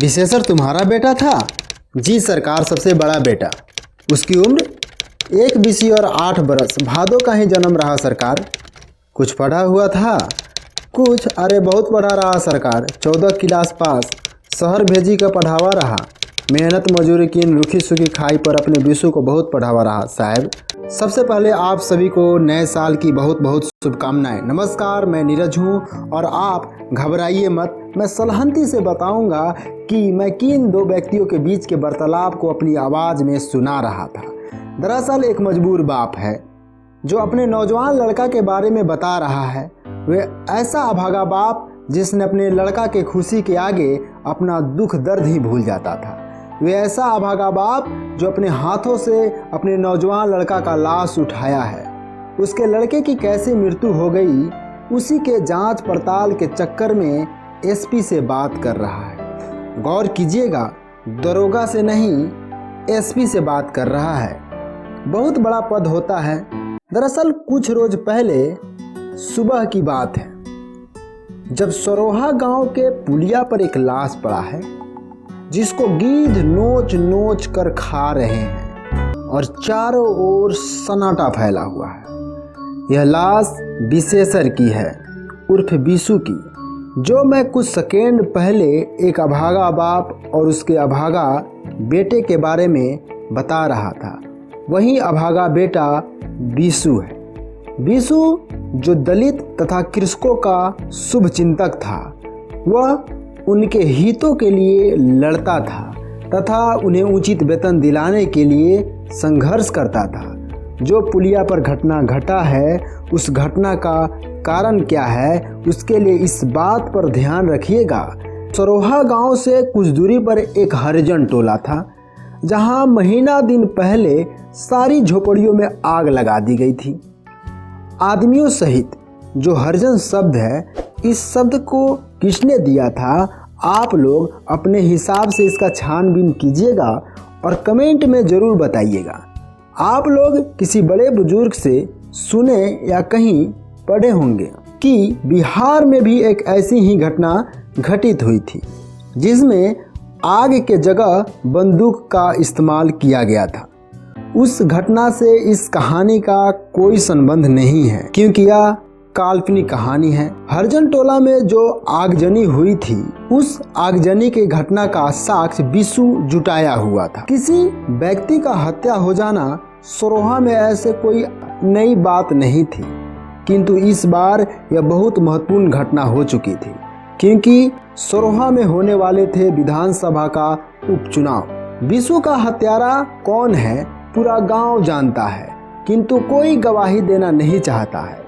विशेषर तुम्हारा बेटा था? जी सरकार, सबसे बड़ा बेटा। उसकी उम्र 1 बीसी और 8 बरस, भादों का ही जन्म रहा सरकार। कुछ पढ़ा हुआ था? कुछ, अरे बहुत पढ़ा रहा सरकार। 14 क्लास पास, शहर भेजी का पढ़ावा रहा। मेहनत मजूरी की इन रूखी सूखी खाई पर अपने विशु को बहुत पढ़ावा रहा साहब। सबसे पहले आप सभी को नए साल की बहुत बहुत शुभकामनाएं। नमस्कार, मैं नीरज हूं और आप घबराइए मत। मैं सलहनती से बताऊंगा कि मैं किन दो व्यक्तियों के बीच के वार्तालाप को अपनी आवाज़ में सुना रहा था। दरअसल एक मजबूर बाप है जो अपने नौजवान लड़का के बारे में बता रहा है। वे ऐसा अभागा बाप जिसने अपने लड़का के खुशी के आगे अपना दुख दर्द ही भूल जाता था। वे ऐसा अभागा बाप जो अपने हाथों से अपने नौजवान लड़का का लाश उठाया है। उसके लड़के की कैसे मृत्यु हो गई, उसी के जांच पड़ताल के चक्कर में एसपी से बात कर रहा है। गौर कीजिएगा, दरोगा से नहीं एसपी से बात कर रहा है। बहुत बड़ा पद होता है। दरअसल कुछ रोज पहले सुबह की बात है जब सरोहा गांव के पुलिया पर एक लाश पड़ा है जिसको गीध नोच नोच कर खा रहे हैं और चारों ओर सन्नाटा फैला हुआ है। यह लाश विशेषर की है, उर्फ विशु की, जो मैं कुछ सेकेंड पहले एक अभागा बाप और उसके अभागा बेटे के बारे में बता रहा था। वही अभागा बेटा विशु है। विशु जो दलित तथा कृषकों का शुभ चिंतक था, वह उनके हितों के लिए लड़ता था तथा उन्हें उचित वेतन दिलाने के लिए संघर्ष करता था। जो पुलिया पर घटना घटा है, उस घटना का कारण क्या है, उसके लिए इस बात पर ध्यान रखिएगा। सरोहा गांव से कुछ दूरी पर एक हरिजन टोला था जहां महीना दिन पहले सारी झोपड़ियों में आग लगा दी गई थी, आदमियों सहित। जो हरिजन शब्द है, इस शब्द को किसने दिया था, आप लोग अपने हिसाब से इसका छानबीन कीजिएगा और कमेंट में ज़रूर बताइएगा। आप लोग किसी बड़े बुजुर्ग से सुने या कहीं पढ़े होंगे कि बिहार में भी एक ऐसी ही घटना घटित हुई थी जिसमें आग के जगह बंदूक का इस्तेमाल किया गया था। उस घटना से इस कहानी का कोई संबंध नहीं है क्योंकि यह काल्पनिक कहानी है। हरिजन टोला में जो आगजनी हुई थी, उस आगजनी के घटना का साक्ष्य विशु जुटाया हुआ था। किसी व्यक्ति का हत्या हो जाना सरोहा में ऐसे कोई नई बात नहीं थी, किंतु इस बार यह बहुत महत्वपूर्ण घटना हो चुकी थी क्योंकि सरोहा में होने वाले थे विधानसभा का उपचुनाव। विशु का हत्यारा कौन है पूरा गांव जानता है, किंतु कोई गवाही देना नहीं चाहता है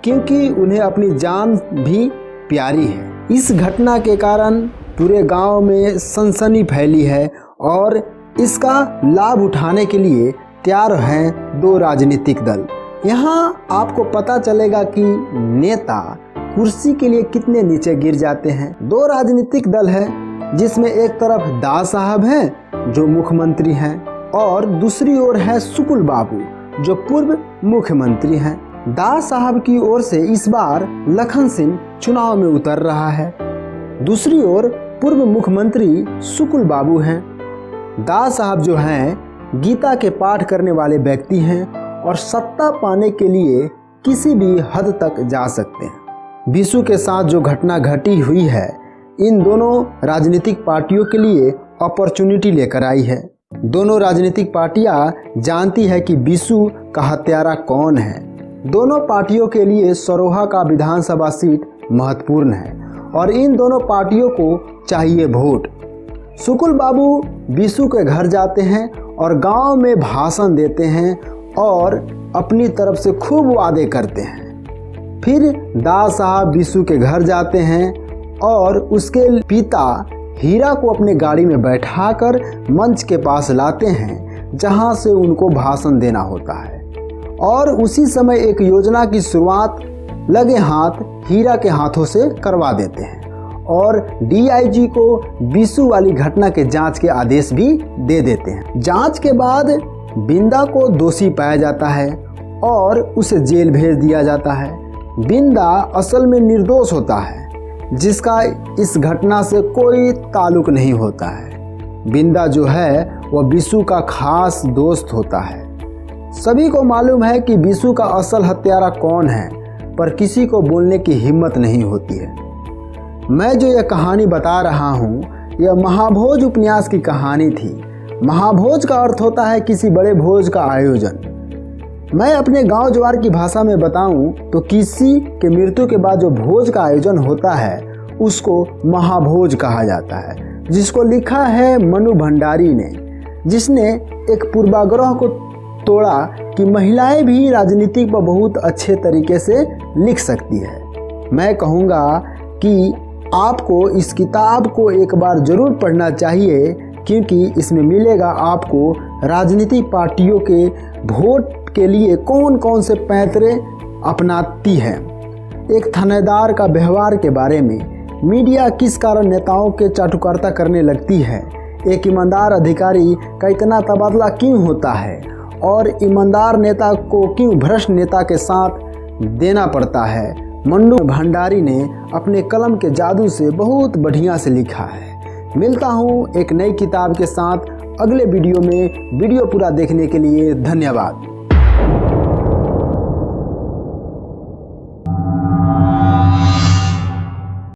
क्योंकि उन्हें अपनी जान भी प्यारी है। इस घटना के कारण पूरे गांव में सनसनी फैली है और इसका लाभ उठाने के लिए तैयार हैं दो राजनीतिक दल। यहाँ आपको पता चलेगा कि नेता कुर्सी के लिए कितने नीचे गिर जाते हैं। दो राजनीतिक दल है जिसमें एक तरफ दास साहब हैं जो मुख्यमंत्री हैं और दूसरी ओर है शुकुल बाबू जो पूर्व मुख्यमंत्री हैं। दास साहब की ओर से इस बार लखन सिंह चुनाव में उतर रहा है, दूसरी ओर पूर्व मुख्यमंत्री शुकुल बाबू हैं। दास साहब जो हैं गीता के पाठ करने वाले व्यक्ति हैं और सत्ता पाने के लिए किसी भी हद तक जा सकते हैं। विशु के साथ जो घटना घटी हुई है, इन दोनों राजनीतिक पार्टियों के लिए अपॉर्चुनिटी लेकर आई है। दोनों राजनीतिक पार्टियां जानती है कि विशु का हत्यारा कौन है। दोनों पार्टियों के लिए सरोहा का विधानसभा सीट महत्वपूर्ण है और इन दोनों पार्टियों को चाहिए वोट। शुकुल बाबू विशु के घर जाते हैं और गांव में भाषण देते हैं और अपनी तरफ से खूब वादे करते हैं। फिर दास साहब विशु के घर जाते हैं और उसके पिता हीरा को अपने गाड़ी में बैठाकर मंच के पास लाते हैं जहां से उनको भाषण देना होता है और उसी समय एक योजना की शुरुआत लगे हाथ हीरा के हाथों से करवा देते हैं और डीआईजी को विशु वाली घटना के जांच के आदेश भी दे देते हैं। जांच के बाद बिंदा को दोषी पाया जाता है और उसे जेल भेज दिया जाता है। बिंदा असल में निर्दोष होता है जिसका इस घटना से कोई ताल्लुक नहीं होता है। बिंदा जो है वह बिशु का खास दोस्त होता है। सभी को मालूम है कि बिशु का असल हत्यारा कौन है, पर किसी को बोलने की हिम्मत नहीं होती है। मैं जो यह कहानी बता रहा हूँ, यह महाभोज उपन्यास की कहानी थी। महाभोज का अर्थ होता है किसी बड़े भोज का आयोजन। मैं अपने गांव जवार की भाषा में बताऊं तो किसी के मृत्यु के बाद जो भोज का आयोजन होता है उसको महाभोज कहा जाता है, जिसको लिखा है मनु भंडारी ने, जिसने एक पूर्वाग्रह को तोड़ा कि महिलाएं भी राजनीति पर बहुत अच्छे तरीके से लिख सकती है। मैं कहूँगा कि आपको इस किताब को एक बार ज़रूर पढ़ना चाहिए, क्योंकि इसमें मिलेगा आपको राजनीतिक पार्टियों के वोट के लिए कौन कौन से पैंतरे अपनाती हैं, एक थानेदार का व्यवहार के बारे में, मीडिया किस कारण नेताओं के चाटुकारिता करने लगती है, एक ईमानदार अधिकारी का इतना तबादला क्यों होता है और ईमानदार नेता को क्यों भ्रष्ट नेता के साथ देना पड़ता है। मनु भंडारी ने अपने कलम के जादू से बहुत बढ़िया से लिखा है। मिलता हूँ एक नई किताब के साथ अगले वीडियो में। वीडियो पूरा देखने के लिए धन्यवाद।